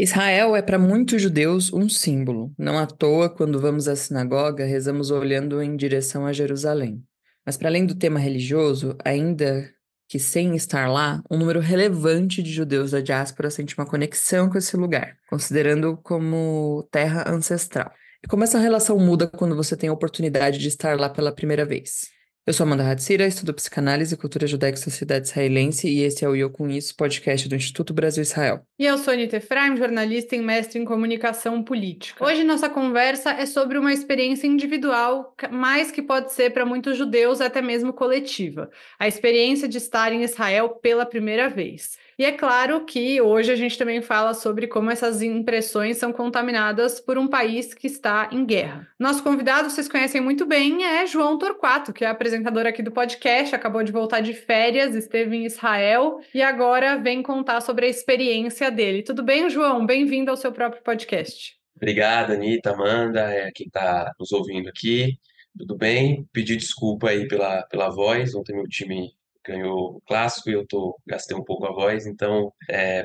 Israel é para muitos judeus um símbolo. Não à toa, quando vamos à sinagoga, rezamos olhando em direção a Jerusalém. Mas para além do tema religioso, ainda que sem estar lá, um número relevante de judeus da diáspora sente uma conexão com esse lugar, considerando como terra ancestral. E como essa relação muda quando você tem a oportunidade de estar lá pela primeira vez? Eu sou Amanda Hatsira, estudo psicanálise, cultura judaica e sociedade israelense, e esse é o Eu Com Isso, podcast do Instituto Brasil-Israel. E eu sou Anita Efraim, jornalista e mestre em comunicação política. Hoje nossa conversa é sobre uma experiência individual, mas que pode ser para muitos judeus até mesmo coletiva. A experiência de estar em Israel pela primeira vez. E é claro que hoje a gente também fala sobre como essas impressões são contaminadas por um país que está em guerra. Nosso convidado, vocês conhecem muito bem, é João Torquato, que é apresentador aqui do podcast, acabou de voltar de férias, esteve em Israel e agora vem contar sobre a experiência dele. Tudo bem, João? Bem-vindo ao seu próprio podcast. Obrigado, Anitta, Amanda, quem está nos ouvindo aqui. Tudo bem? Pedir desculpa aí pela voz. Ontem meu time ganhou o clássico e gastei um pouco a voz, então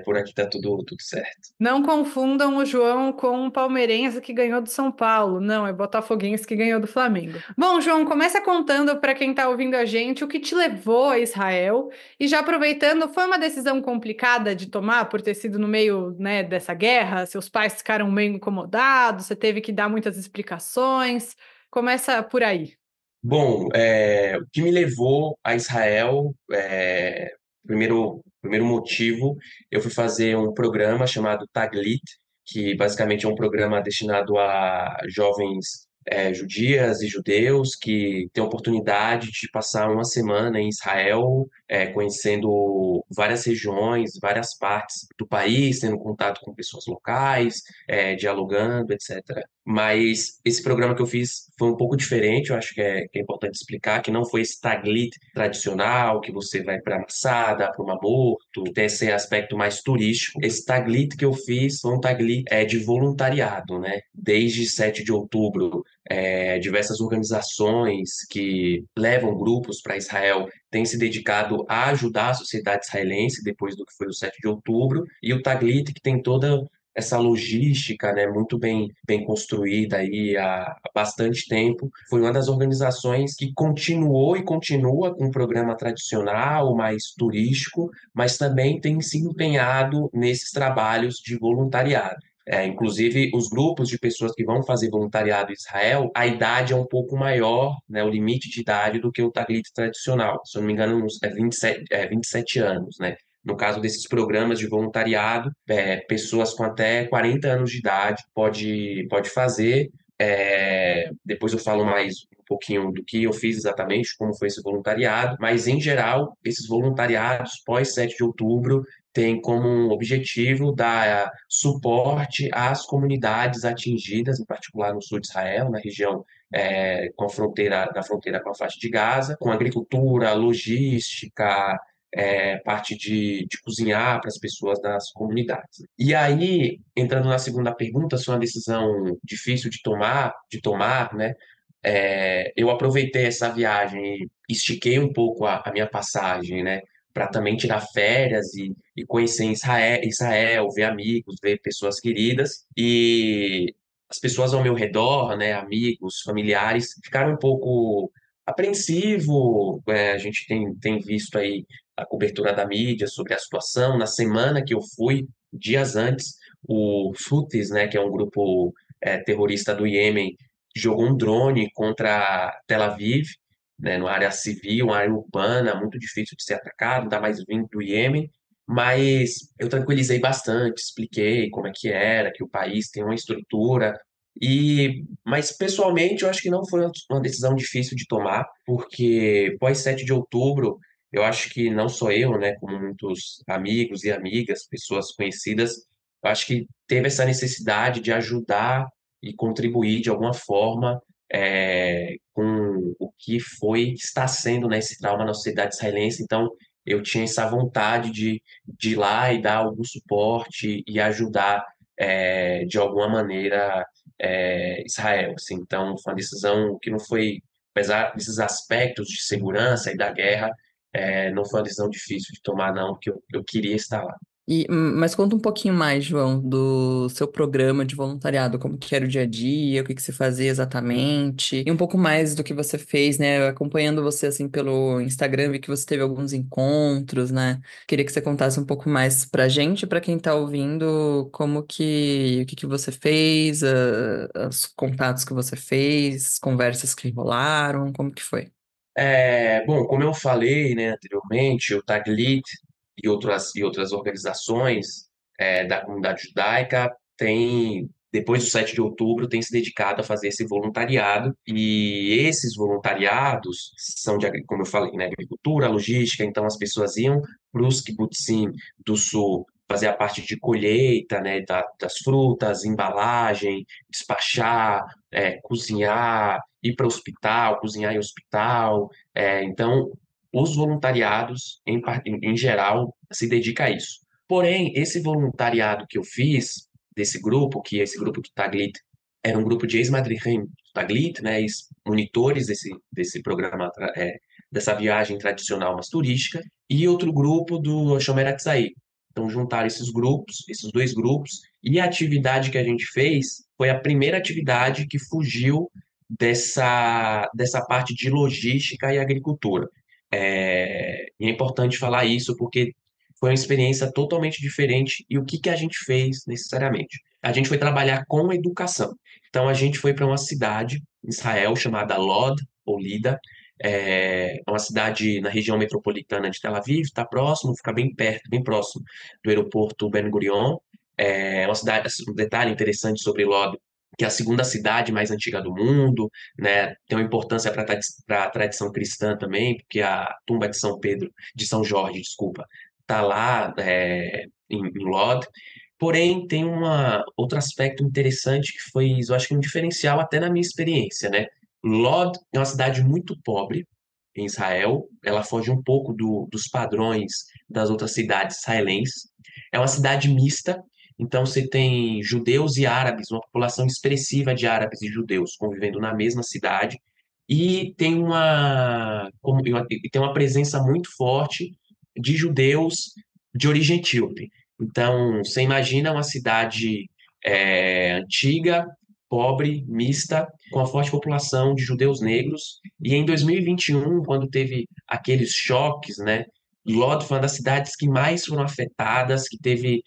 por aqui tá tudo certo. Não confundam o João com o palmeirense que ganhou do São Paulo. Não, é botafoguense que ganhou do Flamengo. Bom, João, começa contando para quem está ouvindo a gente o que te levou a Israel. E já aproveitando, foi uma decisão complicada de tomar por ter sido no meio, né, dessa guerra? Seus pais ficaram meio incomodados, você teve que dar muitas explicações. Começa por aí. Bom, o que me levou a Israel, primeiro motivo, eu fui fazer um programa chamado Taglit, que basicamente é um programa destinado a jovens judias e judeus que têm a oportunidade de passar uma semana em Israel, conhecendo várias regiões, várias partes do país, tendo contato com pessoas locais, dialogando, etc. Mas esse programa que eu fiz foi um pouco diferente, eu acho que é importante explicar, que não foi esse Taglit tradicional, que você vai para Masada, para o Mar Morto, que tem esse aspecto mais turístico. Esse Taglit que eu fiz foi um Taglit de voluntariado, né? Desde 7 de outubro, diversas organizações que levam grupos para Israel têm se dedicado a ajudar a sociedade israelense depois do que foi o 7 de outubro, e o Taglit, que tem toda essa logística, né, muito bem construída aí há bastante tempo. Foi uma das organizações que continuou e continua com um programa tradicional, mais turístico, mas também tem se empenhado nesses trabalhos de voluntariado. Inclusive, os grupos de pessoas que vão fazer voluntariado em Israel, a idade é um pouco maior, né, o limite de idade do que o Taglit tradicional. Se eu não me engano, é 27 anos, né? No caso desses programas de voluntariado, pessoas com até 40 anos de idade pode fazer. Depois eu falo mais um pouquinho do que eu fiz exatamente, como foi esse voluntariado, mas em geral, esses voluntariados pós 7 de outubro têm como um objetivo dar suporte às comunidades atingidas, em particular no sul de Israel, na região na fronteira com a faixa de Gaza, com agricultura, logística, parte de cozinhar para as pessoas das comunidades. E aí, entrando na segunda pergunta, se é uma decisão difícil de tomar, né? Eu aproveitei essa viagem e estiquei um pouco a minha passagem, né? Para também tirar férias e conhecer Israel, ver amigos, ver pessoas queridas. E as pessoas ao meu redor, né, amigos, familiares, ficaram um pouco apreensivo. A gente tem visto aí a cobertura da mídia sobre a situação. Na semana que eu fui, dias antes, o Houthis, né, que é um grupo terrorista do Iêmen, jogou um drone contra Tel Aviv, né, numa área civil, uma área urbana, muito difícil de ser atacado, ainda mais vindo do Iêmen. Mas eu tranquilizei bastante, expliquei como é que era, que o país tem uma estrutura. Mas pessoalmente eu acho que não foi uma decisão difícil de tomar, porque pós 7 de outubro eu acho que não só eu, né, como muitos amigos e amigas, pessoas conhecidas, eu acho que teve essa necessidade de ajudar e contribuir de alguma forma com o que está sendo, né, esse trauma na sociedade israelense. Então, eu tinha essa vontade de ir lá e dar algum suporte e ajudar de alguma maneira Israel. Assim. Então, foi uma decisão que não foi, apesar desses aspectos de segurança e da guerra, não foi uma decisão difícil de tomar, não, porque eu queria estar lá. Mas conta um pouquinho mais, João, do seu programa de voluntariado, como que era o dia a dia, o que que você fazia exatamente, e um pouco mais do que você fez, né? Acompanhando você assim pelo Instagram, vi que você teve alguns encontros, né? Queria que você contasse um pouco mais pra gente, pra quem tá ouvindo, o que que você fez, os contatos que você fez, as conversas que rolaram, como que foi? Bom, como eu falei, né, anteriormente, o Taglit e outras organizações da comunidade judaica têm, depois do 7 de outubro, têm se dedicado a fazer esse voluntariado. E esses voluntariados são como eu falei, né, agricultura, logística. Então as pessoas iam para os kibbutzim do sul fazer a parte de colheita, né, das frutas, embalagem, despachar, cozinhar, ir para o hospital, cozinhar em hospital. Então, os voluntariados, em geral, se dedica a isso. Porém, esse voluntariado que eu fiz, desse grupo, que esse grupo do Taglit, era um grupo de ex-madrihim do Taglit, né, ex-monitores desse programa, dessa viagem tradicional, mas turística, e outro grupo do Shomer Hatzair. Então, juntaram esses grupos, esses dois grupos, e a atividade que a gente fez foi a primeira atividade que fugiu dessa parte de logística e agricultura. E é importante falar isso porque foi uma experiência totalmente diferente. E o que que a gente fez necessariamente? A gente foi trabalhar com educação. Então, a gente foi para uma cidade em Israel chamada Lod, ou Lida. É uma cidade na região metropolitana de Tel Aviv, está próximo, fica bem perto, bem próximo do aeroporto Ben Gurion. É uma cidade, um detalhe interessante sobre Lod, que é a segunda cidade mais antiga do mundo, né? Tem uma importância para a tradição cristã também, porque a tumba de São Pedro, de São Jorge, desculpa, está lá em Lod. Porém, tem outro aspecto interessante que foi, eu acho que um diferencial até na minha experiência, né? Lod é uma cidade muito pobre em Israel, ela foge um pouco dos padrões das outras cidades israelenses. É uma cidade mista, então você tem judeus e árabes, uma população expressiva de árabes e judeus convivendo na mesma cidade, e tem uma presença muito forte de judeus de origem etíope. Então, você imagina uma cidade antiga, pobre, mista, com a forte população de judeus negros. E em 2021, quando teve aqueles choques, né, Lod foi uma das cidades que mais foram afetadas, que teve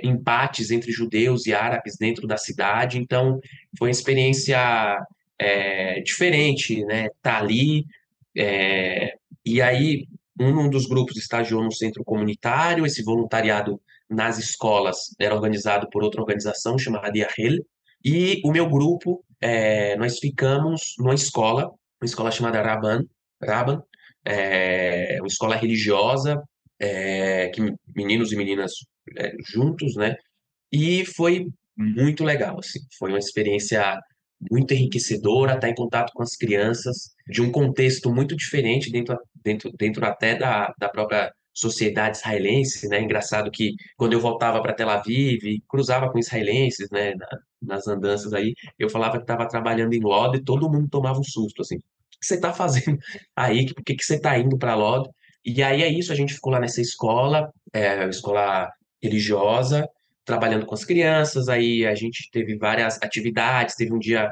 empates entre judeus e árabes dentro da cidade. Então, foi uma experiência diferente, né? Tá ali. E aí, um dos grupos estagiou no centro comunitário. Esse voluntariado nas escolas era organizado por outra organização chamada Yahel. E o meu grupo, nós ficamos numa escola, uma escola chamada Raban, uma escola religiosa, que meninos e meninas juntos, né? E foi muito legal, assim. Foi uma experiência muito enriquecedora, estar em contato com as crianças, de um contexto muito diferente dentro até da própria sociedade israelense, né? Engraçado que quando eu voltava para Tel Aviv, e cruzava com israelenses, né? Nas andanças aí, eu falava que estava trabalhando em Lod e todo mundo tomava um susto, assim. O que você está fazendo aí? Por que que você está indo para Lod? E aí é isso, a gente ficou lá nessa escola, escola religiosa, trabalhando com as crianças. Aí a gente teve várias atividades. Teve um dia,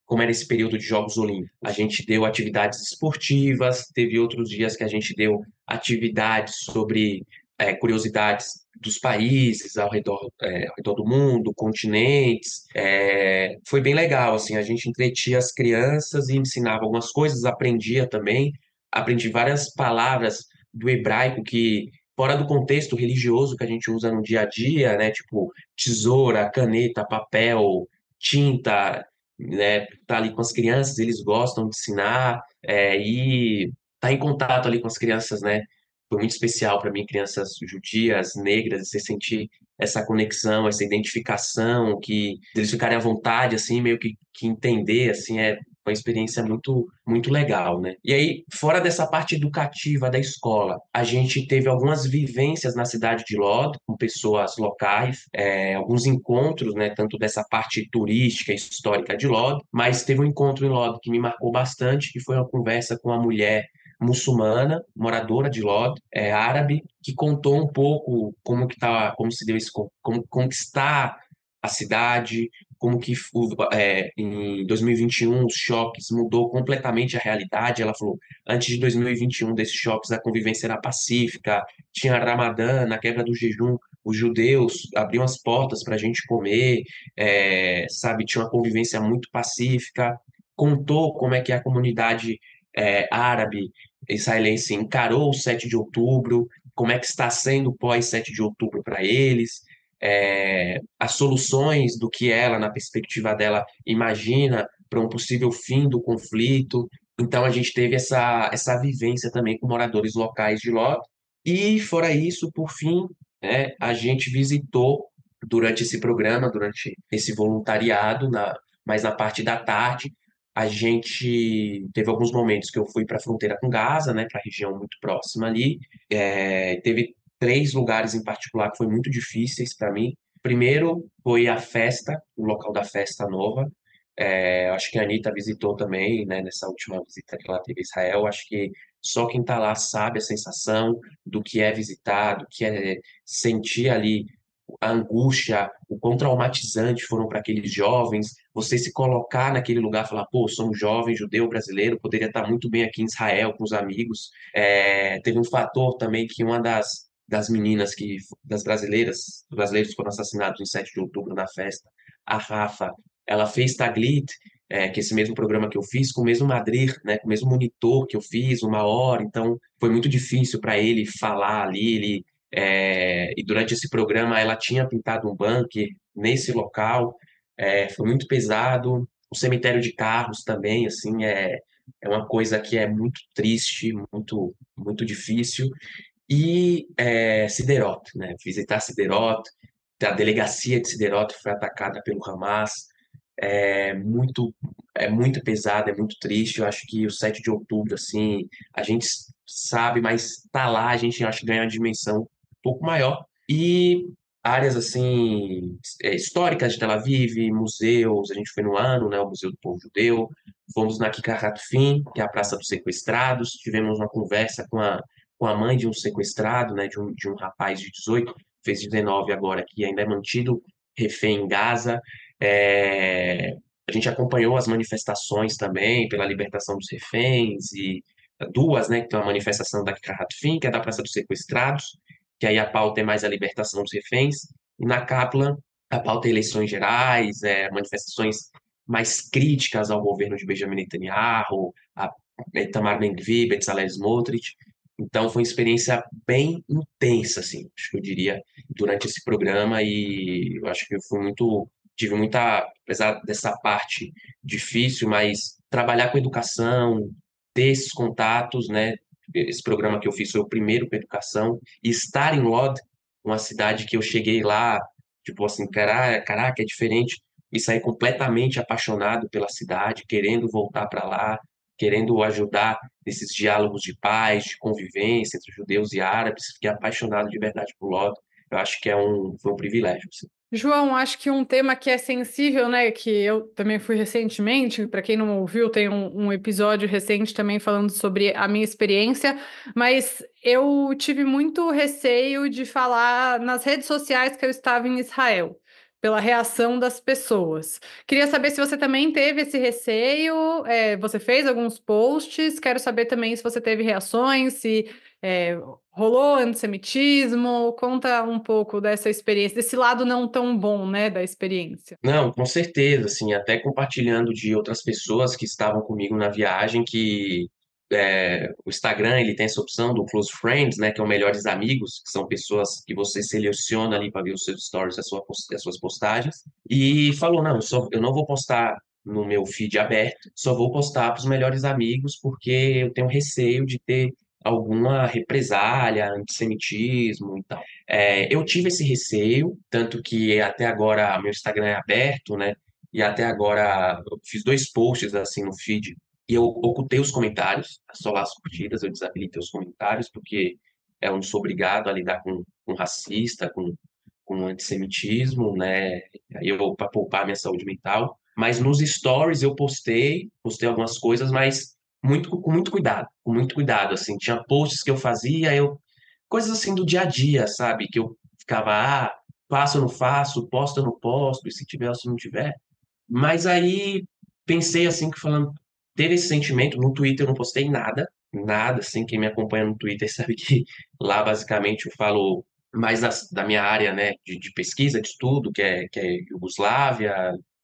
como era esse período de Jogos Olímpicos, a gente deu atividades esportivas. Teve outros dias que a gente deu atividades sobre curiosidades dos países ao redor do mundo, continentes. Foi bem legal, assim, a gente entretia as crianças e ensinava algumas coisas, aprendia também, aprendi várias palavras do hebraico que fora do contexto religioso que a gente usa no dia a dia, né? Tipo tesoura, caneta, papel, tinta, né? Tá ali com as crianças, eles gostam de ensinar, e tá em contato ali com as crianças, né? Foi muito especial para mim, crianças judias, negras, você sentir essa conexão, essa identificação, que eles ficarem à vontade, assim, meio que entender, assim, foi uma experiência muito, muito legal, né? E aí, fora dessa parte educativa da escola, a gente teve algumas vivências na cidade de Lod, com pessoas locais, alguns encontros, né? Tanto dessa parte turística e histórica de Lod, mas teve um encontro em Lod que me marcou bastante, que foi uma conversa com uma mulher muçulmana, moradora de Lod, árabe, que contou um pouco como se deu como conquistar a cidade, como que em 2021 os choques mudou completamente a realidade. Ela falou, antes de 2021 desses choques a convivência era pacífica, tinha Ramadã, na quebra do jejum, os judeus abriam as portas para a gente comer, sabe, tinha uma convivência muito pacífica. Contou como é que a comunidade árabe israelense encarou o 7 de outubro, como é que está sendo o pós 7 de outubro para eles, as soluções do que ela, na perspectiva dela, imagina para um possível fim do conflito. Então, a gente teve essa vivência também com moradores locais de Lod. E, fora isso, por fim, a gente visitou durante esse programa, durante esse voluntariado, mas na parte da tarde, a gente teve alguns momentos que eu fui para a fronteira com Gaza, né, para a região muito próxima ali. Teve 3 lugares em particular que foram muito difíceis para mim. Primeiro foi a festa, o local da festa nova. Acho que a Anitta visitou também, né, nessa última visita que ela teve a Israel. Acho que só quem está lá sabe a sensação do que é visitar, do que é sentir ali a angústia, o quão traumatizante foram para aqueles jovens. Você se colocar naquele lugar, falar, pô, sou um jovem judeu brasileiro, poderia estar muito bem aqui em Israel com os amigos. Teve um fator também que uma das meninas das brasileiros que foram assassinados em 7 de outubro na festa, a Rafa, ela fez Taglit, que é esse mesmo programa que eu fiz, com o mesmo Madrir, né, com o mesmo monitor que eu fiz, 1 hora. Então foi muito difícil para ele falar ali. E durante esse programa ela tinha pintado um bunker nesse local. Foi muito pesado. O cemitério de carros também, assim, é uma coisa que é muito triste, muito, muito difícil. E Sderot, né? Visitar Sderot, a delegacia de Sderot foi atacada pelo Hamas. É muito, é muito pesado, é muito triste. Eu acho que o 7 de outubro, assim, a gente sabe, mas tá lá, a gente acha que ganha uma dimensão um pouco maior. E áreas, assim, históricas de Tel Aviv, museus, a gente foi no ano, né, o Museu do Povo Judeu, fomos na Kikarat Fim, que é a Praça dos Sequestrados, tivemos uma conversa com a mãe de um sequestrado, né, de um rapaz de 18, fez 19 agora, que ainda é mantido refém em Gaza. A gente acompanhou as manifestações também pela libertação dos reféns, e duas, né, que tem uma manifestação da Kikarat Fim, que é da Praça dos Sequestrados, que aí a pauta é mais a libertação dos reféns, e na Kaplan a pauta é eleições gerais, manifestações mais críticas ao governo de Benjamin Netanyahu, a Itamar Ben-Gvir, Bezalel Smotrich. Então foi uma experiência bem intensa, assim, acho que eu diria, durante esse programa. E eu acho que eu tive muita, apesar dessa parte difícil, mas trabalhar com educação, ter esses contatos, né? Esse programa que eu fiz foi o primeiro com educação, e estar em Lod, uma cidade que eu cheguei lá, tipo assim, caraca, é diferente, e sair completamente apaixonado pela cidade, querendo voltar para lá, querendo ajudar nesses diálogos de paz, de convivência entre judeus e árabes. Fiquei apaixonado de verdade por Lod. Eu acho que foi um privilégio, assim. João, acho que um tema que é sensível, né, que eu também fui recentemente, para quem não ouviu, tem um episódio recente também falando sobre a minha experiência, mas eu tive muito receio de falar nas redes sociais que eu estava em Israel, pela reação das pessoas. Queria saber se você também teve esse receio, você fez alguns posts, quero saber também se você teve reações, se rolou antissemitismo. Conta um pouco dessa experiência, desse lado não tão bom, né, da experiência. Não, com certeza, assim, até compartilhando de outras pessoas que estavam comigo na viagem, que o Instagram, ele tem essa opção do Close Friends, né, que é o Melhores Amigos, que são pessoas que você seleciona ali para ver os seus stories, as suas postagens, e falou, não, eu não vou postar no meu feed aberto, só vou postar para os melhores amigos, porque eu tenho receio de ter alguma represália, antissemitismo e tal. Eu tive esse receio, tanto que até agora meu Instagram é aberto, né? E até agora eu fiz 2 posts assim no feed, e eu ocultei os comentários, só lá as curtidas, eu desabilitei os comentários, porque eu não sou obrigado a lidar com racista, com antissemitismo, né? Aí eu, para poupar minha saúde mental. Mas nos stories eu postei algumas coisas, mas com muito cuidado, assim. Tinha posts que eu fazia, coisas assim do dia a dia, sabe? Que eu ficava, faço ou não faço, posto ou não posto, e se tiver ou se não tiver. Mas aí pensei assim, que falando, teve esse sentimento, no Twitter eu não postei nada, nada, assim, quem me acompanha no Twitter sabe que lá basicamente eu falo mais da minha área, né, de pesquisa, de estudo, que é Iugoslávia,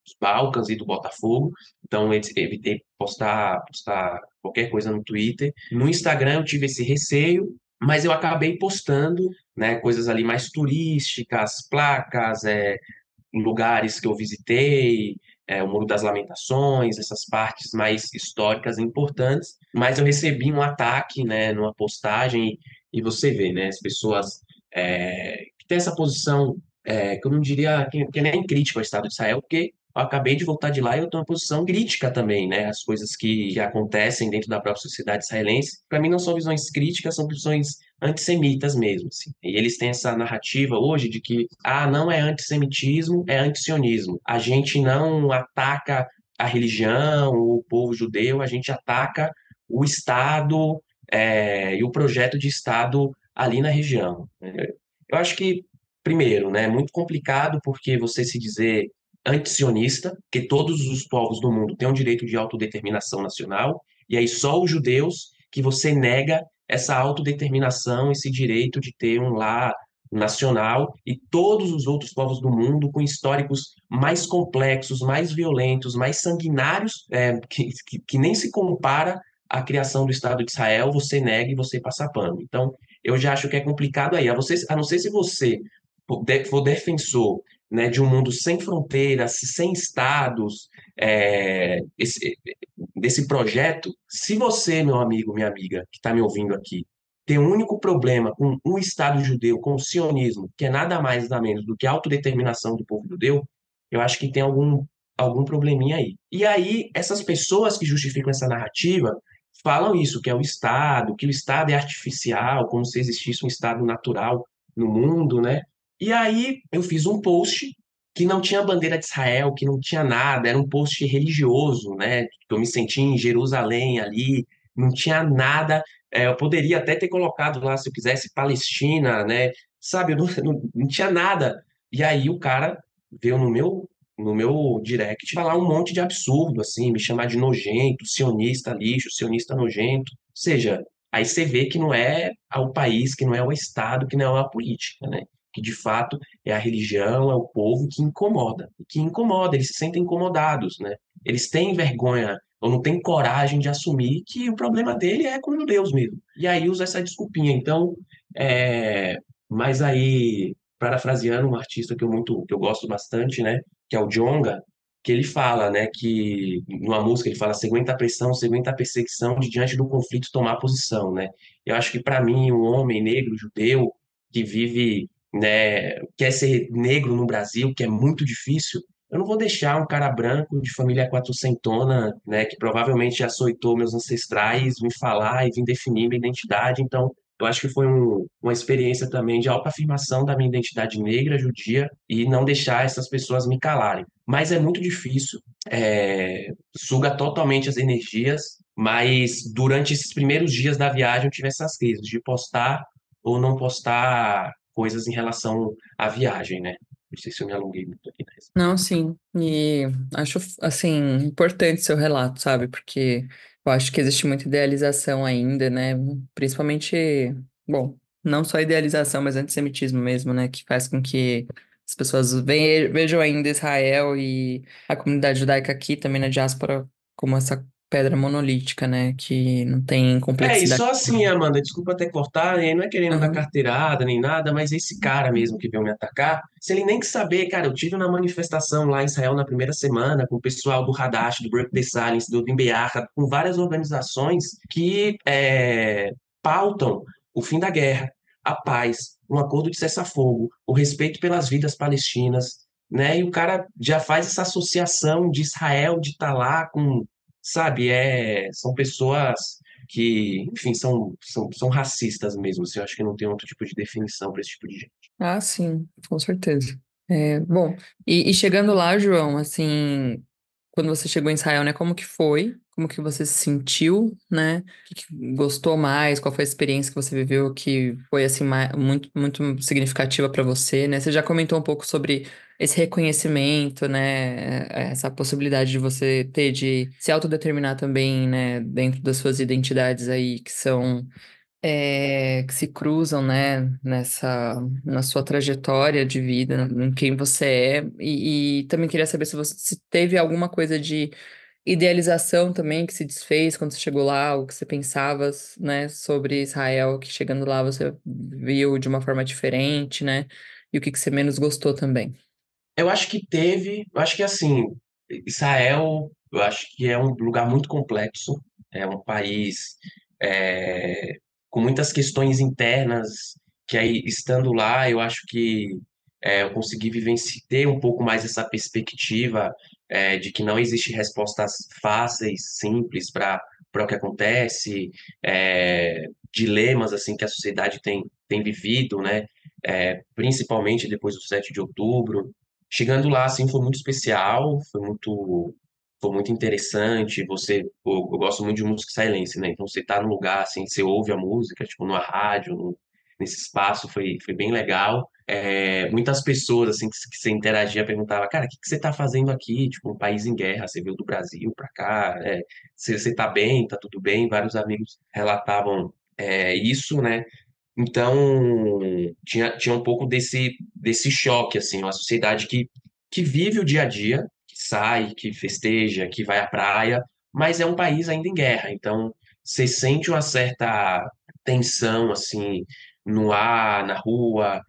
os Balcãs e do Botafogo, então eu evitei postar qualquer coisa no Twitter. No Instagram eu tive esse receio, mas eu acabei postando, né, coisas ali mais turísticas, placas, lugares que eu visitei, o Muro das Lamentações, essas partes mais históricas e importantes, mas eu recebi um ataque, né, numa postagem, e você vê, né, as pessoas que têm essa posição, que eu não diria que nem crítica ao Estado de Israel, porque eu acabei de voltar de lá e eu tenho uma posição crítica também, né, as coisas que acontecem dentro da própria sociedade israelense, para mim não são visões críticas, são visões antissemitas mesmo, assim. E eles têm essa narrativa hoje de que, não é antissemitismo, é antisionismo. A gente não ataca a religião, o povo judeu, a gente ataca o Estado, e o projeto de Estado ali na região. Eu acho que, primeiro, né, é muito complicado porque você se dizer antisionista, que todos os povos do mundo têm o direito de autodeterminação nacional, e aí só os judeus que você nega essa autodeterminação, esse direito de ter um lar nacional, e todos os outros povos do mundo com históricos mais complexos, mais violentos, mais sanguinários, que nem se compara à criação do Estado de Israel, você nega e você passa pano. Então, eu já acho que é complicado aí. A não ser se você for defensor, né, de um mundo sem fronteiras, sem estados, desse projeto, se você, meu amigo, minha amiga, que está me ouvindo aqui, tem um único problema com um Estado judeu, com o sionismo, que é nada mais nada menos do que a autodeterminação do povo judeu, eu acho que tem algum probleminha aí. E aí, essas pessoas que justificam essa narrativa falam isso, que é o Estado, que o Estado é artificial, como se existisse um Estado natural no mundo, né? E aí eu fiz um post que não tinha bandeira de Israel, que não tinha nada, era um post religioso, né? Que eu me senti em Jerusalém ali, não tinha nada. Eu poderia até ter colocado lá, se eu quisesse, Palestina, né? Sabe, eu não tinha nada. E aí o cara veio no meu direct falar um monte de absurdo, assim, me chamar de nojento, sionista lixo, sionista nojento. Ou seja, aí você vê que não é o país, que não é o Estado, que não é a política, né? Que de fato é a religião, é o povo que incomoda, eles se sentem incomodados, né? Eles têm vergonha ou não têm coragem de assumir que o problema dele é com Deus mesmo. E aí usa essa desculpinha. Então, mas aí, parafraseando um artista que eu gosto bastante, né? Que é o Djonga, que ele fala, né? Que numa música ele fala: "Aguenta a pressão, aguenta a perseguição de diante do conflito tomar posição", né? Eu acho que para mim, um homem negro judeu que vive, né, quer ser negro no Brasil, que é muito difícil, eu não vou deixar um cara branco de família quatrocentona, né, que provavelmente açoitou meus ancestrais, me falar e vir definir minha identidade. Então, eu acho que foi uma experiência também de autoafirmação da minha identidade negra, judia, e não deixar essas pessoas me calarem. Mas é muito difícil, suga totalmente as energias, mas durante esses primeiros dias da viagem eu tive essas crises de postar ou não postar coisas em relação à viagem, né? Não sei se eu me alonguei muito aqui na resposta. Não, sim. E acho, assim, importante seu relato, sabe? Porque eu acho que existe muita idealização ainda, né? Principalmente, bom, não só idealização, mas antissemitismo mesmo, né? Que faz com que as pessoas vejam ainda Israel e a comunidade judaica aqui também na diáspora como essa pedra monolítica, né? Que não tem E complexidade. só assim, Amanda, desculpa até cortar, e aí não é querendo dar Aham. carteirada nem nada, mas esse cara mesmo que veio me atacar, se ele nem que saber, cara, eu tive na manifestação lá em Israel na primeira semana, com o pessoal do Hadash, do Break the Silence, do Odin Be'achad, com várias organizações que pautam o fim da guerra, a paz, um acordo de cessar-fogo, o respeito pelas vidas palestinas, né? E o cara já faz essa associação de Israel, de estar lá com, sabe, são pessoas que, enfim, são racistas mesmo, assim, eu acho que não tem outro tipo de definição para esse tipo de gente. Ah, sim, com certeza. Bom, e chegando lá, João, assim, quando você chegou em Israel, né? Como que foi? como que você se sentiu, né? O que gostou mais? Qual foi a experiência que você viveu que foi assim muito, muito significativa para você, né? Você já comentou um pouco sobre esse reconhecimento, né? Essa possibilidade de você ter de se autodeterminar também, né? Dentro das suas identidades aí que são que se cruzam, né, na sua trajetória de vida, em quem você é, e também queria saber se você se teve alguma coisa de idealização também que se desfez quando você chegou lá, o que você pensava, né, sobre Israel, que chegando lá você viu de uma forma diferente, né, e o que você menos gostou também. Eu acho que teve, eu acho que assim, Israel, eu acho que é um lugar muito complexo, é um país é, com muitas questões internas, que aí, estando lá, eu acho que eu consegui vivenciar, ter um pouco mais essa perspectiva de que não existe respostas fáceis, simples para o que acontece, dilemas assim que a sociedade tem vivido, né? Principalmente depois do 7 de outubro. Chegando lá, assim, foi muito especial, foi muito interessante. Eu gosto muito de música israelense, né? Então, você tá no lugar, assim, você ouve a música, tipo, numa rádio, nesse espaço, foi bem legal. Muitas pessoas, assim, que você interagia, perguntavam, cara, o que você tá fazendo aqui? Tipo, um país em guerra, você veio do Brasil pra cá, você tá bem, tá tudo bem? Vários amigos relatavam, isso, né? Então, tinha um pouco desse choque, assim, uma sociedade que vive o dia a dia, que sai, que festeja, que vai à praia, mas é um país ainda em guerra. Então, você sente uma certa tensão, assim, no ar, na rua,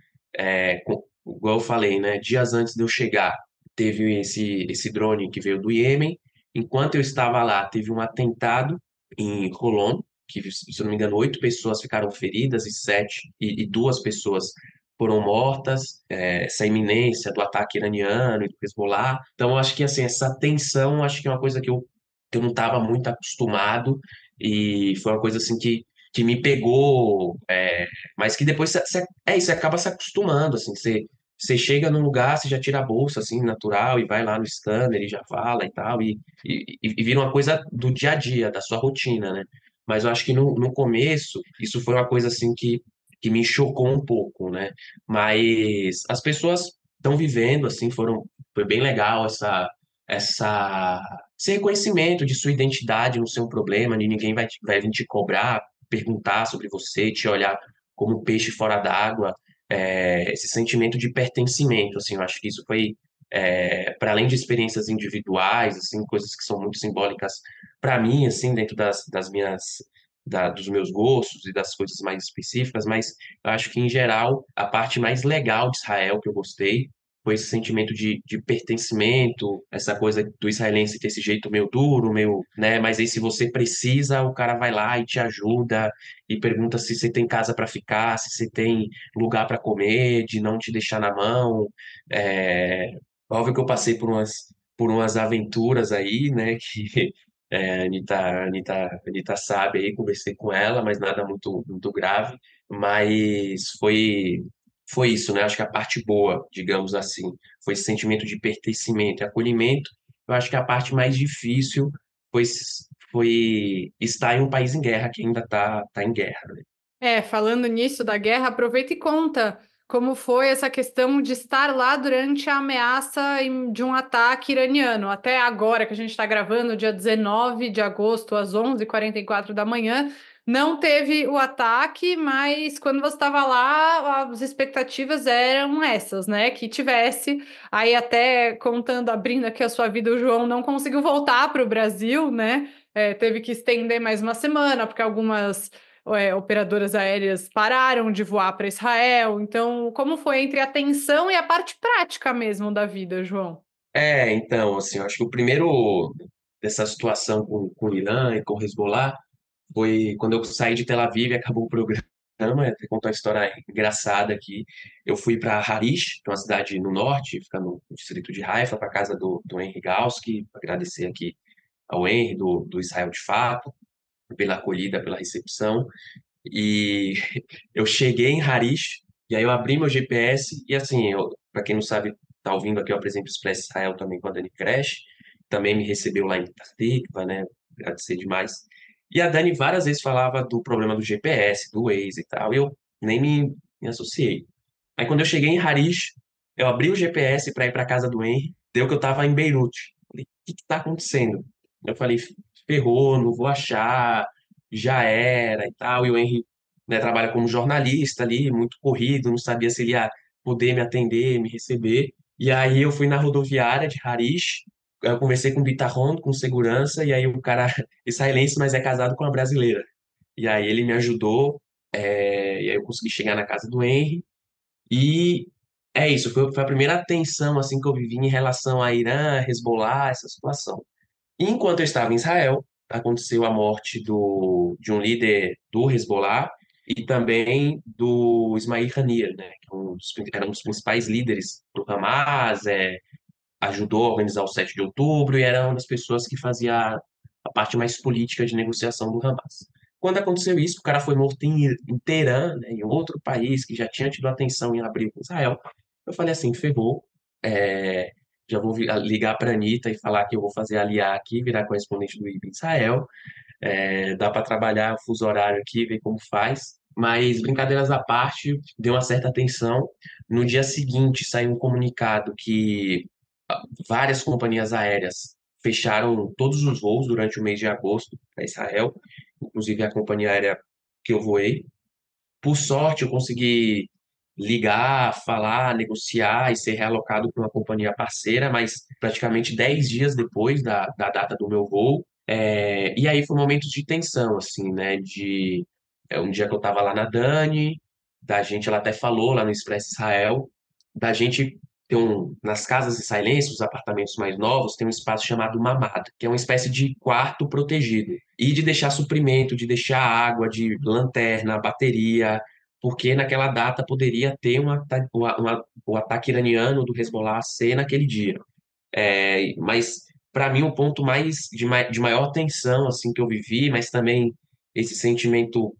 igual eu falei, né? Dias antes de eu chegar, teve esse drone que veio do Iêmen. Enquanto eu estava lá, teve um atentado em Holon, que, se eu não me engano, 8 pessoas ficaram feridas e 2 pessoas foram mortas, essa iminência do ataque iraniano e do Hezbollah. Então, eu acho que assim, essa tensão, acho que é uma coisa que eu não estava muito acostumado e foi uma coisa assim que me pegou, mas que depois você acaba se acostumando, assim, você chega num lugar, você já tira a bolsa, assim, natural, e vai lá no scanner e já fala e tal, e vira uma coisa do dia a dia, da sua rotina, né? Mas eu acho que no começo, isso foi uma coisa assim que me chocou um pouco, né? Mas as pessoas estão vivendo, assim, foi bem legal essa, esse reconhecimento de sua identidade não ser um problema, ninguém vai vir te cobrar, perguntar sobre você, te olhar como um peixe fora d'água, esse sentimento de pertencimento, assim, eu acho que isso foi, para além de experiências individuais, assim, coisas que são muito simbólicas para mim, assim, dentro das minhas dos meus gostos e das coisas mais específicas, mas eu acho que, em geral, a parte mais legal de Israel que eu gostei foi esse sentimento de pertencimento, essa coisa do israelense ter esse jeito meio duro, meio, né? Mas aí, se você precisa, o cara vai lá e te ajuda e pergunta se você tem casa para ficar, se você tem lugar para comer, de não te deixar na mão. É... Óbvio que eu passei por umas aventuras aí, né? Que a Anitta sabe aí, conversei com ela, mas nada muito, muito grave. Mas foi isso, né? Acho que a parte boa, digamos assim, foi esse sentimento de pertencimento e acolhimento. Eu acho que a parte mais difícil foi, foi estar em um país em guerra, que ainda tá em guerra, né? Falando nisso da guerra, aproveita e conta como foi essa questão de estar lá durante a ameaça de um ataque iraniano. Até agora que a gente está gravando, dia 19 de agosto, às 11h44 da manhã, não teve o ataque, mas quando você estava lá, as expectativas eram essas, né? Que tivesse. Aí, até contando, abrindo aqui a sua vida, o João não conseguiu voltar para o Brasil, né? Teve que estender mais uma semana, porque algumas operadoras aéreas pararam de voar para Israel. Então, como foi entre a tensão e a parte prática mesmo da vida, João? Então, assim, eu acho que o primeiro dessa situação com o Irã e com o Hezbollah foi quando eu saí de Tel Aviv e acabou o programa. Até contar uma história engraçada aqui. Eu fui para Harish, que é uma cidade no norte, fica no distrito de Haifa, para casa do Henry Galski, agradecer aqui ao Henry, do Israel de Fato, pela acolhida, pela recepção. E eu cheguei em Harish, e aí eu abri meu GPS, e assim, para quem não sabe, tá ouvindo aqui, eu apresento o Express Israel também com a Dani Crash, também me recebeu lá em Petah Tikva, né? agradecer demais. E a Dani várias vezes falava do problema do GPS, do Waze e tal, e eu nem me associei. Aí quando eu cheguei em Harish, eu abri o GPS para ir para casa do Henry, deu que eu estava em Beirute. Falei, o que está acontecendo? Eu falei, ferrou, não vou achar, já era e tal. E o Henry, né, trabalha como jornalista ali, muito corrido, não sabia se ele ia poder me atender, me receber. E aí eu fui na rodoviária de Harish, eu conversei com o Bitarron, com segurança, e aí o cara israelense, mas é casado com uma brasileira. E aí ele me ajudou, e aí eu consegui chegar na casa do Henry. E é isso, foi a primeira tensão assim que eu vivi em relação a Irã, Hezbollah, essa situação. Enquanto eu estava em Israel, aconteceu a morte de um líder do Hezbollah e também do Ismail Haniyeh, né, que era um dos principais líderes do Hamas, ajudou a organizar o 7 de outubro e era uma das pessoas que fazia a parte mais política de negociação do Hamas. Quando aconteceu isso, o cara foi morto em Teherã, né, em outro país que já tinha tido atenção em abrir com Israel. Eu falei assim, ferrou, é, já vou ligar para a Anitta e falar que eu vou fazer aliar aqui, virar correspondente do IB em Israel. Dá para trabalhar o fuso horário aqui, ver como faz. Mas, brincadeiras à parte, deu uma certa tensão. No dia seguinte, saiu um comunicado que várias companhias aéreas fecharam todos os voos durante o mês de agosto para Israel, inclusive a companhia aérea que eu voei. Por sorte, eu consegui ligar, falar, negociar e ser realocado para uma companhia parceira, mas praticamente 10 dias depois da data do meu voo. E aí foi momentos de tensão, assim, né? Um dia que eu estava lá na Dani, da gente, ela até falou lá no Express Israel, da gente ter nas casas israelenses, os apartamentos mais novos, tem um espaço chamado mamad, que é uma espécie de quarto protegido. E de deixar suprimento, de deixar água, de lanterna, bateria, porque naquela data poderia ter o ataque iraniano do Hezbollah ser naquele dia. Mas para mim o ponto de maior tensão assim que eu vivi, mas também esse sentimento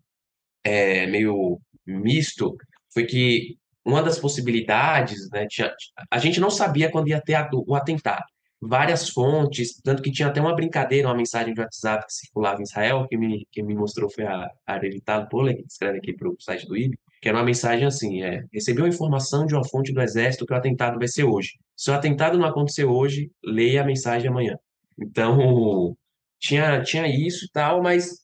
meio misto, foi que uma das possibilidades, né, a gente não sabia quando ia ter o atentado. Várias fontes, tanto que tinha até uma brincadeira, uma mensagem de WhatsApp que circulava em Israel, que me mostrou foi a Arevital Polen, que escreve aqui para o site do IB, que era uma mensagem assim, recebeu informação de uma fonte do Exército que o atentado vai ser hoje. Se o atentado não acontecer hoje, leia a mensagem amanhã. Então, tinha isso e tal, mas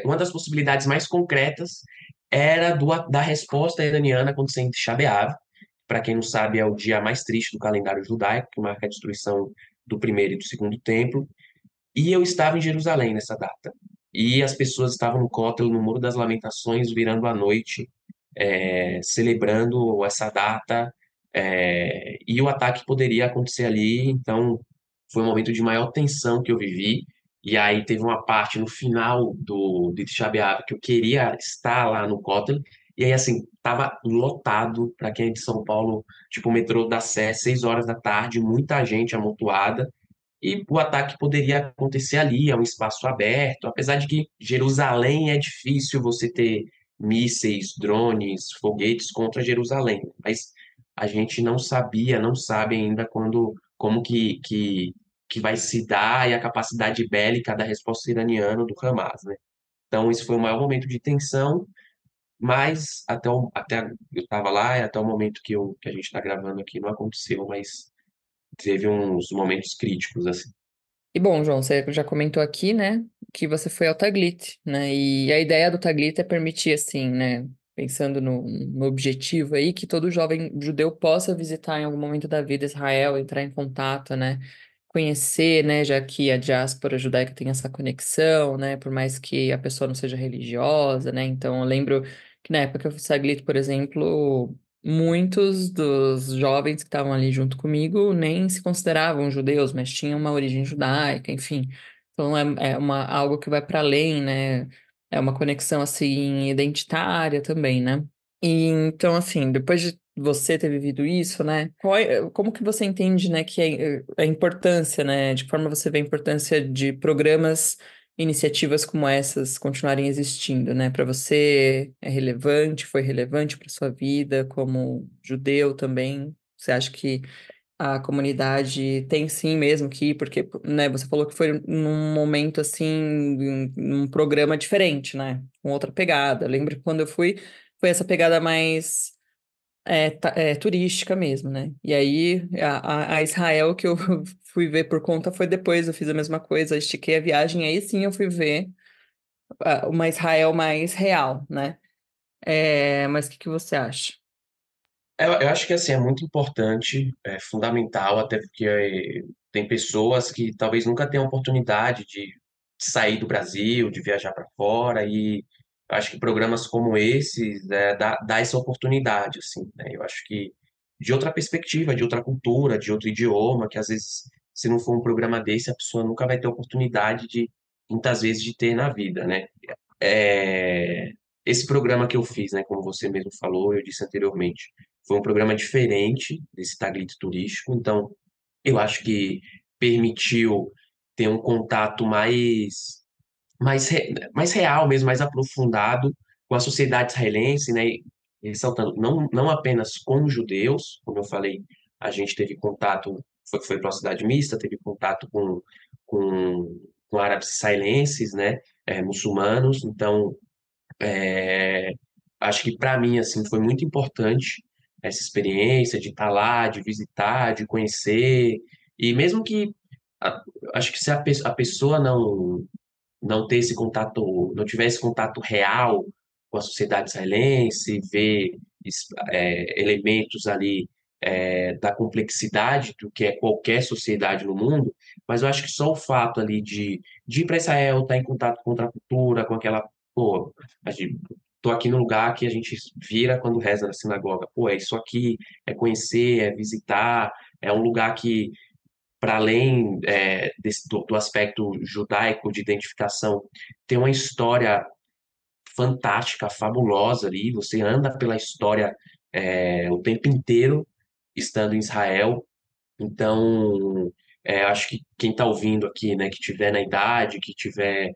uma das possibilidades mais concretas era da resposta iraniana acontecendo em Tisha B'Av. Para quem não sabe, é o dia mais triste do calendário judaico, que marca a destruição do primeiro e do segundo templo. E eu estava em Jerusalém nessa data. E as pessoas estavam no Cótel, no Muro das Lamentações, virando a noite, celebrando essa data. E o ataque poderia acontecer ali, então foi um momento de maior tensão que eu vivi. E aí teve uma parte no final de Tisha B'Av que eu queria estar lá no Cótel. E aí, assim, tava lotado, para quem é de São Paulo, tipo o metrô da Sé, 6 horas da tarde, muita gente amontoada. E o ataque poderia acontecer ali, é um espaço aberto, apesar de que Jerusalém é difícil você ter mísseis, drones, foguetes contra Jerusalém, mas a gente não sabia, não sabe ainda como que vai se dar e a capacidade bélica da resposta iraniana do Hamas, né? Então, esse foi o maior momento de tensão, mas até eu estava lá e até o momento que a gente está gravando aqui não aconteceu, mas teve uns momentos críticos, assim. E bom, João, você já comentou aqui, né, que você foi ao Taglit, né, e a ideia do Taglit é permitir, assim, né, pensando no objetivo aí, que todo jovem judeu possa visitar em algum momento da vida Israel, entrar em contato, né, conhecer, né, já que a diáspora judaica tem essa conexão, né, por mais que a pessoa não seja religiosa, né, então eu lembro que na época que eu fiz Taglit, por exemplo, muitos dos jovens que estavam ali junto comigo nem se consideravam judeus, mas tinham uma origem judaica, enfim. Então algo que vai para além, né? É uma conexão assim identitária também, né? E então assim, depois de você ter vivido isso, né? Como que você entende, né, que a importância, né? De que forma você vê a importância de programas, iniciativas como essas continuarem existindo, né? Para você é relevante, foi relevante para sua vida como judeu também? Você acha que a comunidade tem sim mesmo que ir, porque, né, você falou que foi num momento assim, num programa diferente, né? Com outra pegada. Eu lembro que quando eu fui, foi essa pegada mais turística mesmo, né? E aí a Israel que eu fui ver por conta foi depois, eu fiz a mesma coisa, estiquei a viagem, aí sim eu fui ver uma Israel mais real, né? Mas o que que você acha? Eu acho que assim é muito importante, é fundamental, até porque tem pessoas que talvez nunca tenham oportunidade de sair do Brasil, de viajar para fora, e eu acho que programas como esses dá essa oportunidade, assim, né? Eu acho que de outra perspectiva, de outra cultura, de outro idioma, que às vezes, se não for um programa desse, a pessoa nunca vai ter oportunidade de, muitas vezes, de ter na vida, né? É, esse programa que eu fiz, né, como você mesmo falou, eu disse anteriormente, foi um programa diferente desse Taglit turístico, então eu acho que permitiu ter um contato mais real mesmo, mais aprofundado com a sociedade israelense, né? E ressaltando, não apenas com os judeus, como eu falei, a gente teve contato, foi para uma cidade mista, teve contato com árabes israelenses, né? Muçulmanos, então é, acho que para mim assim foi muito importante essa experiência de estar lá, de visitar, de conhecer e mesmo que a- acho que se a pessoa não ter esse contato, não tiver esse contato real com a sociedade israelense, ver elementos ali da complexidade do que é qualquer sociedade no mundo, mas eu acho que só o fato ali de ir para Israel, estar em contato com outra cultura, com aquela, pô, a gente, tô aqui no lugar que a gente vira quando reza na sinagoga, pô, é isso aqui, é conhecer, é visitar, é um lugar que para além do aspecto judaico de identificação, tem uma história fantástica, fabulosa ali. Você anda pela história o tempo inteiro estando em Israel. Então, acho que quem está ouvindo aqui, né, que tiver na idade, que tiver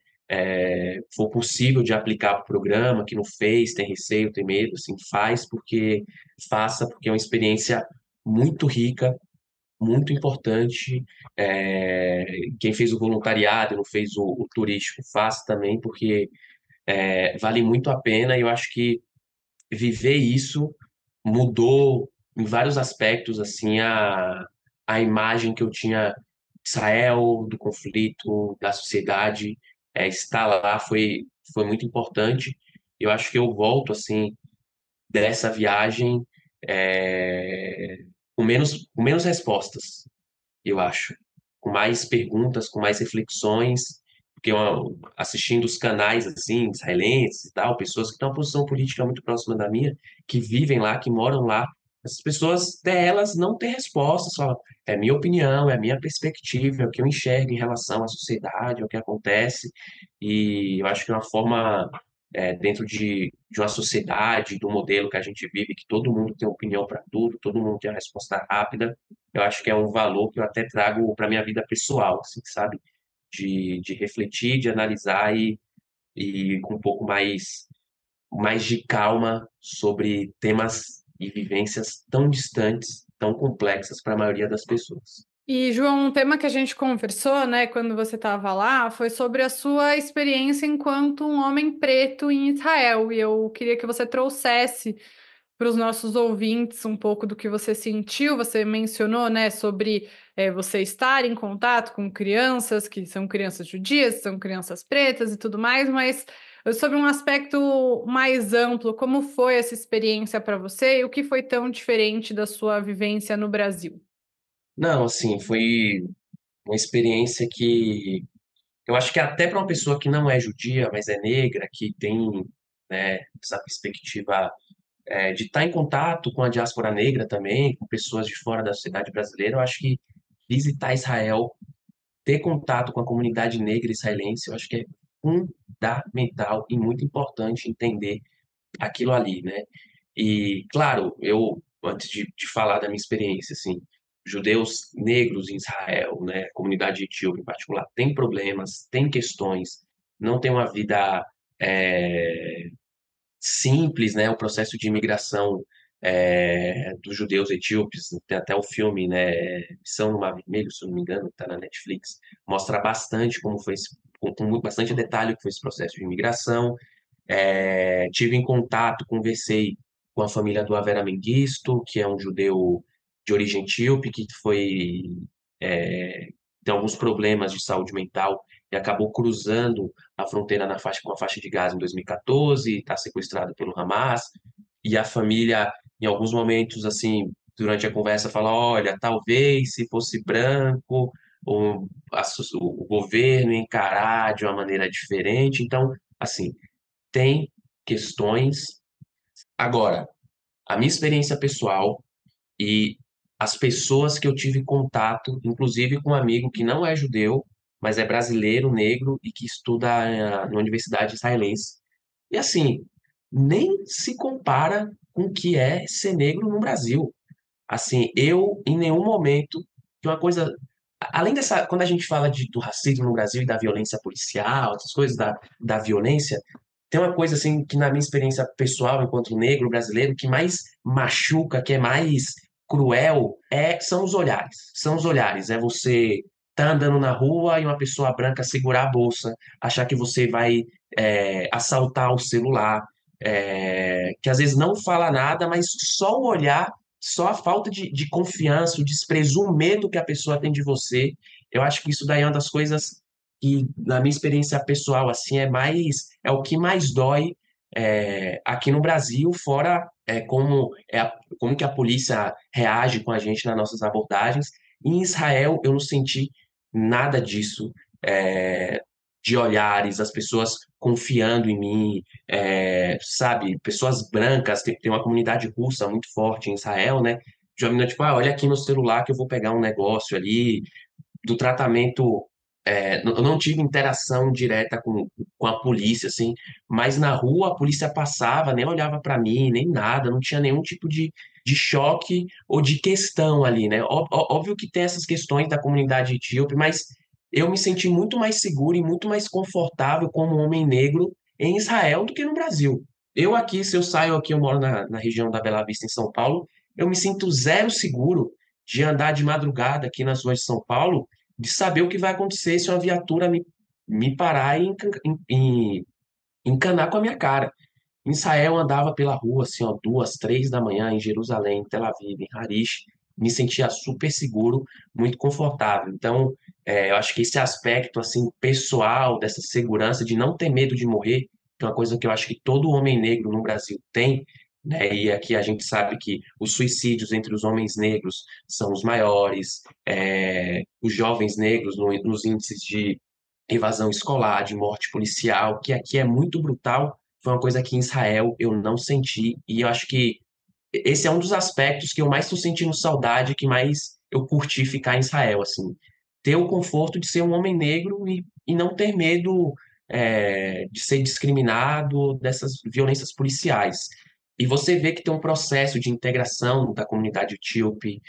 for possível de aplicar para o programa, que não fez, tem receio, tem medo, assim, faça, porque é uma experiência muito rica, muito importante. É, quem fez o voluntariado, não fez o turístico, faça também, porque vale muito a pena. E eu acho que viver isso mudou em vários aspectos assim a imagem que eu tinha de Israel, do conflito, da sociedade. Estar lá foi muito importante. Eu acho que eu volto assim dessa viagem é, com menos respostas, eu acho. Com mais perguntas, com mais reflexões, porque assistindo os canais assim, israelenses e tal, pessoas que têm uma posição política muito próxima da minha, que vivem lá, que moram lá, essas pessoas, até elas não têm resposta, só é minha opinião, é minha perspectiva, é o que eu enxergo em relação à sociedade, ao que acontece, e eu acho que é uma forma, dentro de uma sociedade, do modelo que a gente vive, que todo mundo tem opinião para tudo, todo mundo tem a resposta rápida, eu acho que é um valor que eu até trago para minha vida pessoal, assim, sabe? De refletir, de analisar e com um pouco mais de calma sobre temas e vivências tão distantes, tão complexas para a maioria das pessoas. E, João, um tema que a gente conversou, né, quando você estava lá, foi sobre a sua experiência enquanto um homem preto em Israel. E eu queria que você trouxesse para os nossos ouvintes um pouco do que você sentiu. Você mencionou, né, sobre você estar em contato com crianças que são crianças judias, são crianças pretas e tudo mais, mas sobre um aspecto mais amplo, como foi essa experiência para você e o que foi tão diferente da sua vivência no Brasil? Não, assim, foi uma experiência que eu acho que até para uma pessoa que não é judia, mas é negra, que tem, né, essa perspectiva de estar em contato com a diáspora negra também, com pessoas de fora da sociedade brasileira, eu acho que visitar Israel, ter contato com a comunidade negra israelense, eu acho que é fundamental e muito importante entender aquilo ali, né? E, claro, antes de falar da minha experiência, assim, judeus negros em Israel, né, comunidade etíope em particular, tem problemas, tem questões, não tem uma vida é, simples, né? O processo de imigração dos judeus etíopes. Tem até o filme, né, Missão no Mar Vermelho, se eu não me engano, está na Netflix. Mostra bastante como foi com bastante detalhe o que foi esse processo de imigração. Tive em contato, conversei com a família do Avera Mengistu, que é um judeu de origem etíope, que tem alguns problemas de saúde mental e acabou cruzando a fronteira com a faixa de Gaza em 2014, está sequestrado pelo Hamas, e a família, em alguns momentos, assim, durante a conversa, fala, olha, talvez se fosse branco, o governo encarar de uma maneira diferente. Então, assim, tem questões. Agora, a minha experiência pessoal e as pessoas que eu tive contato, inclusive com um amigo que não é judeu, mas é brasileiro, negro e que estuda na Universidade Israelense. E assim, nem se compara com o que é ser negro no Brasil. Assim, eu em nenhum momento, que uma coisa, além dessa, quando a gente fala do racismo no Brasil e da violência policial, essas coisas da violência, tem uma coisa assim que na minha experiência pessoal enquanto negro brasileiro que mais machuca, que é mais cruel, são os olhares. São os olhares, é você tá andando na rua e uma pessoa branca segurar a bolsa, achar que você vai assaltar o celular, que às vezes não fala nada, mas só o olhar, só a falta de confiança, o desprezo, o medo que a pessoa tem de você, eu acho que isso daí é uma das coisas que, na minha experiência pessoal, assim, é o que mais dói aqui no Brasil, fora como que a polícia reage com a gente nas nossas abordagens. Em Israel, eu não senti nada disso, é, de olhares, as pessoas confiando em mim, sabe? Pessoas brancas, tem uma comunidade russa muito forte em Israel, né? De uma menina, tipo, olha aqui no celular que eu vou pegar um negócio ali, do tratamento. Eu não tive interação direta com a polícia, assim, mas na rua a polícia passava, nem olhava para mim, nem nada, não tinha nenhum tipo de choque ou de questão ali, né? Óbvio que tem essas questões da comunidade etíope, mas eu me senti muito mais seguro e muito mais confortável como homem negro em Israel do que no Brasil. Eu aqui, se eu saio aqui, eu moro na região da Bela Vista, em São Paulo, eu me sinto zero seguro de andar de madrugada aqui nas ruas de São Paulo, de saber o que vai acontecer se uma viatura me parar e encanar com a minha cara. Em Israel, eu andava pela rua, assim, ó, 2, 3 da manhã, em Jerusalém, em Tel Aviv, em Harish, me sentia super seguro, muito confortável. Então, eu acho que esse aspecto, assim, pessoal, dessa segurança, de não ter medo de morrer, que é uma coisa que eu acho que todo homem negro no Brasil tem, né? E aqui a gente sabe que os suicídios entre os homens negros são os maiores, os jovens negros nos índices de evasão escolar, de morte policial, que aqui é muito brutal, foi uma coisa que em Israel eu não senti, e eu acho que esse é um dos aspectos que eu mais estou sentindo saudade, que mais eu curti ficar em Israel, assim, ter o conforto de ser um homem negro e não ter medo de ser discriminado dessas violências policiais. E você vê que tem um processo de integração da comunidade etíope,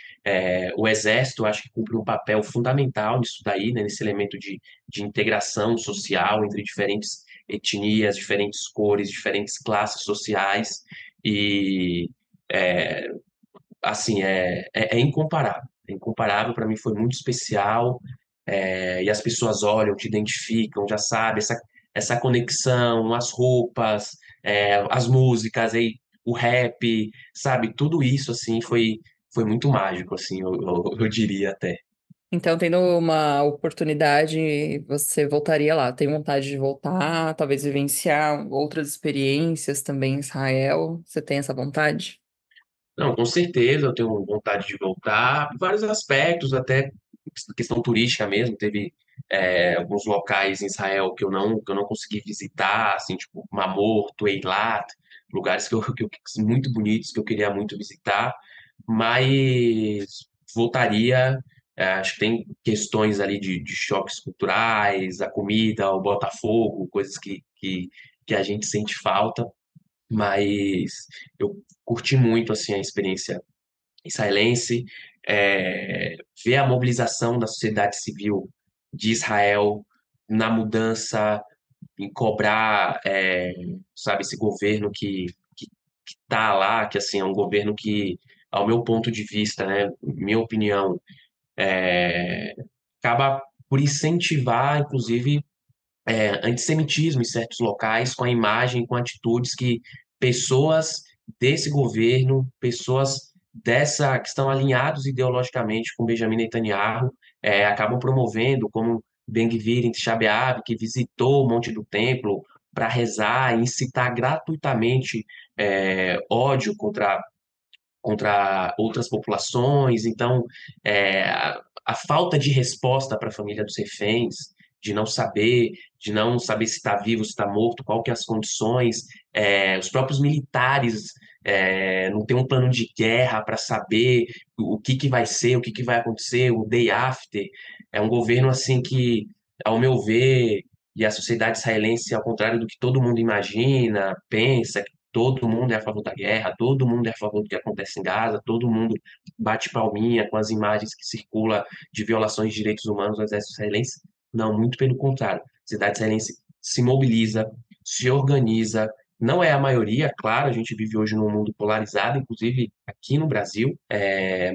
o exército, eu acho que cumpre um papel fundamental nisso daí, né, nesse elemento de integração social entre diferentes etnias, diferentes cores, diferentes classes sociais, e é, assim, é incomparável. É incomparável, para mim foi muito especial, e as pessoas olham, te identificam, já sabe, essa conexão, as roupas, as músicas, aí, o rap, sabe, tudo isso, assim, foi muito mágico, assim, eu diria até. Então, tendo uma oportunidade, você voltaria lá. Tem vontade de voltar, talvez vivenciar outras experiências também em Israel? Você tem essa vontade? Não, com certeza eu tenho vontade de voltar, vários aspectos, até questão turística mesmo, teve alguns locais em Israel que eu não consegui visitar, assim, tipo Mamorto, Eilat, lugares muito bonitos que eu queria muito visitar, mas voltaria, acho que tem questões ali de choques culturais, a comida, o Botafogo, coisas que a gente sente falta, mas eu curti muito assim a experiência israelense, ver a mobilização da sociedade civil de Israel na mudança, em cobrar, sabe, esse governo que que está lá, que assim, é um governo que, ao meu ponto de vista, né, minha opinião, é, acaba por incentivar, inclusive, antissemitismo em certos locais, com a imagem, com atitudes que pessoas desse governo, pessoas que estão alinhados ideologicamente com Benjamin Netanyahu, acabam promovendo, como Ben-Gvir em Tisha B'Av, que visitou o Monte do Templo para rezar e incitar gratuitamente ódio contra outras populações. Então, a falta de resposta para a família dos reféns, de não saber se está vivo, se está morto, qual que é as condições, os próprios militares não tem um plano de guerra para saber o que que vai ser, o que que vai acontecer, o day after. É um governo assim que, ao meu ver, e a sociedade israelense, ao contrário do que todo mundo imagina, pensa, todo mundo é a favor da guerra, todo mundo é a favor do que acontece em Gaza, todo mundo bate palminha com as imagens que circulam de violações de direitos humanos no exército israelense. Não, muito pelo contrário. A sociedade israelense se mobiliza, se organiza, não é a maioria, claro, a gente vive hoje num mundo polarizado, inclusive aqui no Brasil,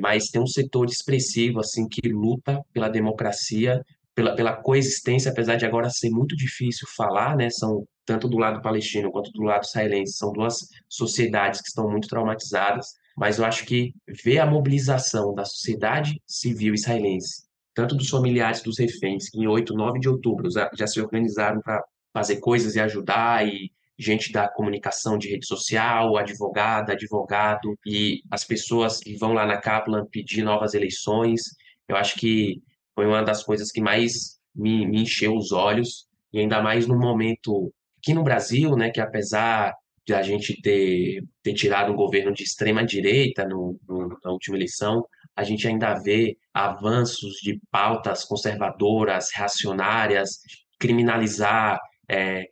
mas tem um setor expressivo assim que luta pela democracia, pela coexistência, apesar de agora ser muito difícil falar, né? São tanto do lado palestino quanto do lado israelense, são duas sociedades que estão muito traumatizadas, mas eu acho que ver a mobilização da sociedade civil israelense, tanto dos familiares dos reféns, que em 8, 9 de outubro já se organizaram para fazer coisas e ajudar, e gente da comunicação de rede social, advogada, advogado, e as pessoas que vão lá na Kaplan pedir novas eleições. Eu acho que foi uma das coisas que mais me encheu os olhos, e ainda mais no momento aqui no Brasil, né, que apesar de a gente ter tirado um governo de extrema direita na última eleição, a gente ainda vê avanços de pautas conservadoras, reacionárias, criminalizar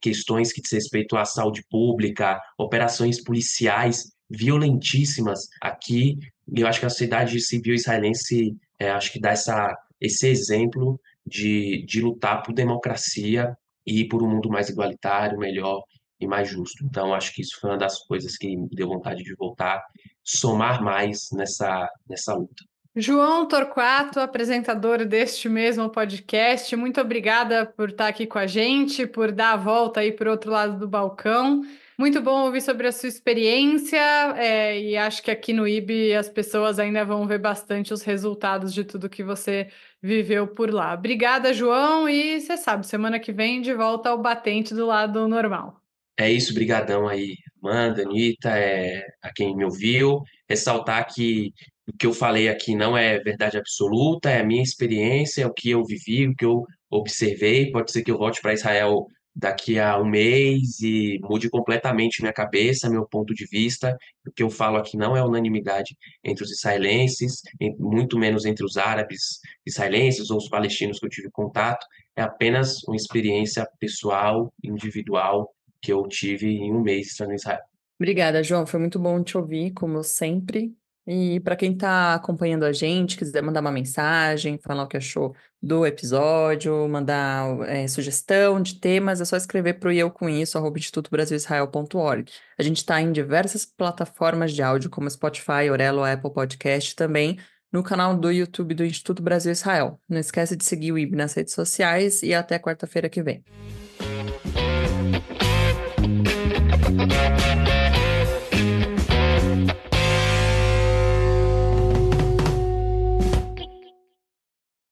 questões que diz respeito à saúde pública, operações policiais violentíssimas aqui. E eu acho que a sociedade civil israelense acho que dá esse exemplo de lutar por democracia e por um mundo mais igualitário, melhor e mais justo. Então, acho que isso foi uma das coisas que me deu vontade de voltar, somar mais nessa luta. João Torquato, apresentador deste mesmo podcast, muito obrigada por estar aqui com a gente, por dar a volta aí para o outro lado do balcão. Muito bom ouvir sobre a sua experiência, e acho que aqui no IB as pessoas ainda vão ver bastante os resultados de tudo que você viveu por lá. Obrigada, João, e você sabe, semana que vem de volta ao batente do lado normal. É isso, brigadão aí, Amanda, Anitta, a quem me ouviu. Ressaltar que o que eu falei aqui não é verdade absoluta, é a minha experiência, é o que eu vivi, o que eu observei. Pode ser que eu volte para Israel daqui a um mês e mude completamente minha cabeça, meu ponto de vista. O que eu falo aqui não é unanimidade entre os israelenses, muito menos entre os árabes israelenses ou os palestinos que eu tive contato. É apenas uma experiência pessoal, individual, que eu tive em um mês estando em Israel. Obrigada, João. Foi muito bom te ouvir, como sempre. E para quem está acompanhando a gente, quiser mandar uma mensagem, falar o que achou do episódio, mandar sugestão de temas, é só escrever para o @institutobrasilisrael.org. A gente está em diversas plataformas de áudio, como Spotify, Orelo, Apple Podcast, também no canal do YouTube do Instituto Brasil Israel. Não esquece de seguir o IB nas redes sociais e até quarta-feira que vem.